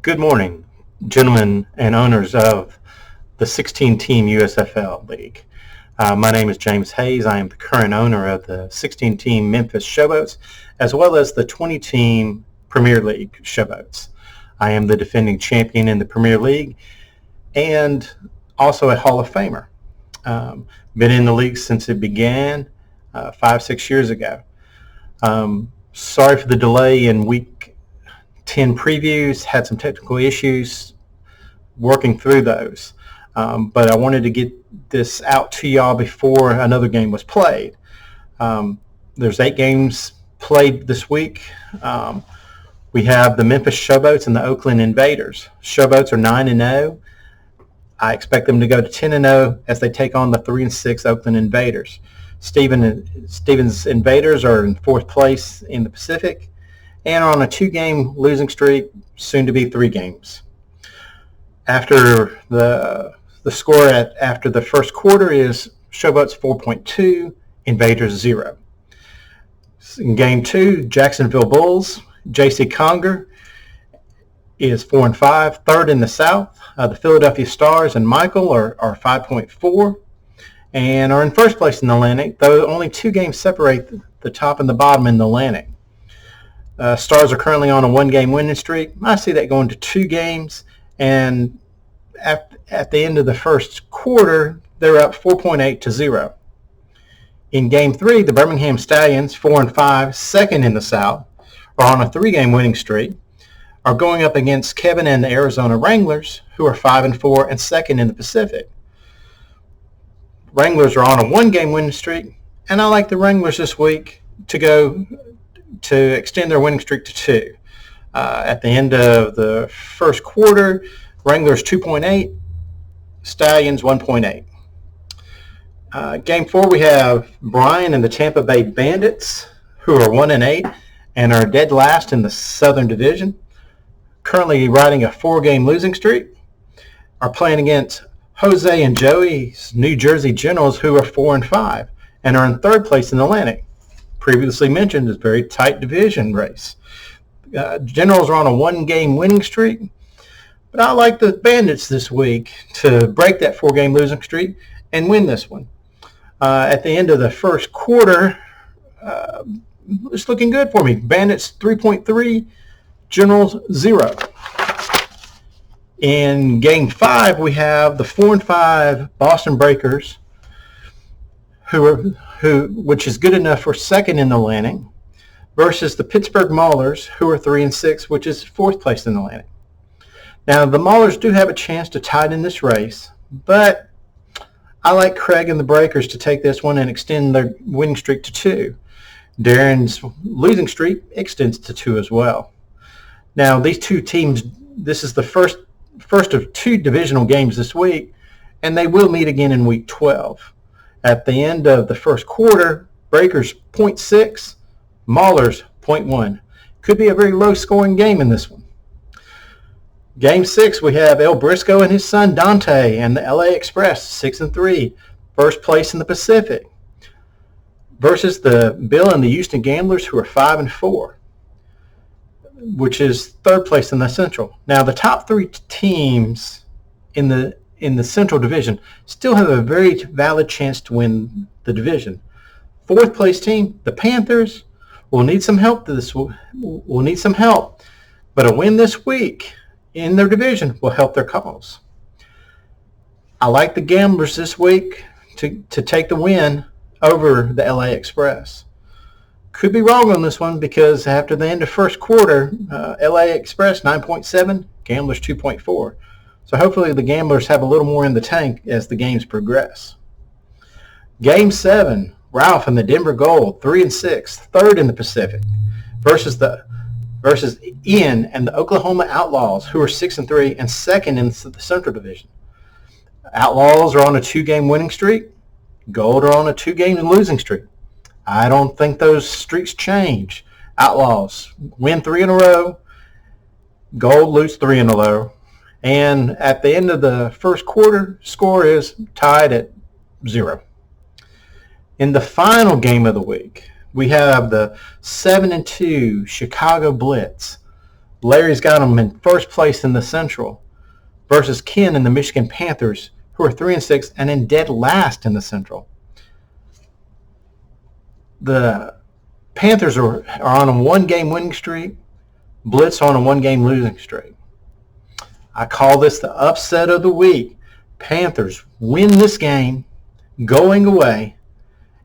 Good morning, gentlemen and owners of the 16-team USFL League. My name is James Hayes. I am the current owner of the 16-team Memphis Showboats, as well as the 20-team Premier League Showboats. I am the defending champion in the Premier League and also a Hall of Famer. Been in the league since it began 5-6 years ago. Sorry for the delay in week 10 previews, had some technical issues working through those. But I wanted to get this out to y'all before another game was played. There's 8 games played this week. We have the Memphis Showboats and the Oakland Invaders. Showboats are 9-0. I expect them to go to 10-0 as they take on the 3-6 Oakland Invaders. Stevens Invaders are in 4th place in the Pacific and are on a 2-game losing streak, soon to be 3 games. After the score after the first quarter is Showboats 4.2, Invaders 0. In Game 2, Jacksonville Bulls, J.C. Conger is 4-5, third in the South. The Philadelphia Stars and Michael are 5.4 and are in first place in the Atlantic, though only 2 games separate the top and the bottom in the Atlantic. Stars are currently on a 1-game winning streak. I see that going to 2 games, and at the end of the first quarter, they're up 4.8-0. In Game 3, the Birmingham Stallions, 4-5, second in the South, are on a 3-game winning streak, are going up against Kevin and the Arizona Wranglers, who are 5-4 and second in the Pacific. Wranglers are on a 1-game winning streak, and I like the Wranglers this week to extend their winning streak to 2. At the end of the first quarter, Wranglers 2.8, Stallions 1.8. Game 4, we have Bryan and the Tampa Bay Bandits, who are 1-8 and are dead last in the Southern Division, currently riding a 4-game losing streak, are playing against Jose and Joey's New Jersey Generals, who are 4-5 and are in 3rd place in the Atlantic. Previously mentioned, is a very tight division race. Generals are on a 1-game winning streak, but I like the Bandits this week to break that 4-game losing streak and win this one. At the end of the first quarter, it's looking good for me. Bandits 3.3, Generals 0. In Game 5, we have the 4-5 Boston Breakers, which is good enough for second in the Atlantic, versus the Pittsburgh Maulers, who are 3-6, which is 4th place in the Atlantic. Now, the Maulers do have a chance to tie in this race, but I like Craig and the Breakers to take this one and extend their winning streak to 2. Darren's losing streak extends to 2 as well. Now, these 2 teams, this is the first of 2 divisional games this week, and they will meet again in Week 12. At the end of the first quarter, Breakers 0.6, Maulers 0.1. Could be a very low-scoring game in this one. Game 6, we have El Briscoe and his son Dante and the LA Express, 6-3, first place in the Pacific, versus the Bill and the Houston Gamblers, who are 5-4, which is 3rd place in the Central. Now, the top 3 teams in the Central Division still have a very valid chance to win the division. 4th place team, the Panthers, will need some help. But a win this week in their division will help their cause. I like the Gamblers this week to take the win over the LA Express. Could be wrong on this one because after the end of first quarter, LA Express 9.7, Gamblers 2.4. So hopefully the Gamblers have a little more in the tank as the games progress. Game 7, Ralph and the Denver Gold, 3-6, third in the Pacific, versus Ian and the Oklahoma Outlaws, who are 6-3 and second in the Central Division. Outlaws are on a 2-game winning streak. Gold are on a 2-game losing streak. I don't think those streaks change. Outlaws win 3 in a row. Gold lose 3 in a row. And at the end of the first quarter, score is tied at 0. In the final game of the week, we have the 7-2 Chicago Blitz Larry's got them in first place in the Central versus Ken and the Michigan Panthers, who are 3-6 and in dead last in the Central. The Panthers are on a 1-game winning streak. Blitz on a 1-game losing streak. I call this the upset of the week. Panthers win this game going away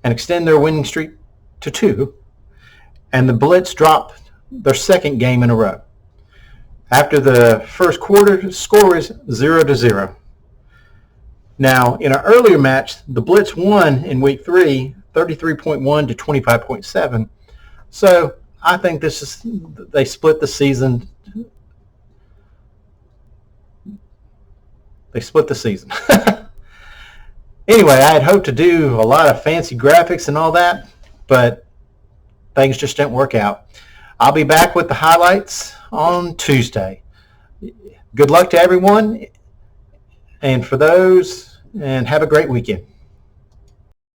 and extend their winning streak to 2. And the Blitz drop their 2nd game in a row. After the first quarter, the score is 0-0. Now, in an earlier match, the Blitz won in week 3, 33.1 to 25.7. So I think they split the season. They split the season. Anyway, I had hoped to do a lot of fancy graphics and all that, but things just didn't work out. I'll be back with the highlights on Tuesday. Good luck to everyone, and for those, and have a great weekend.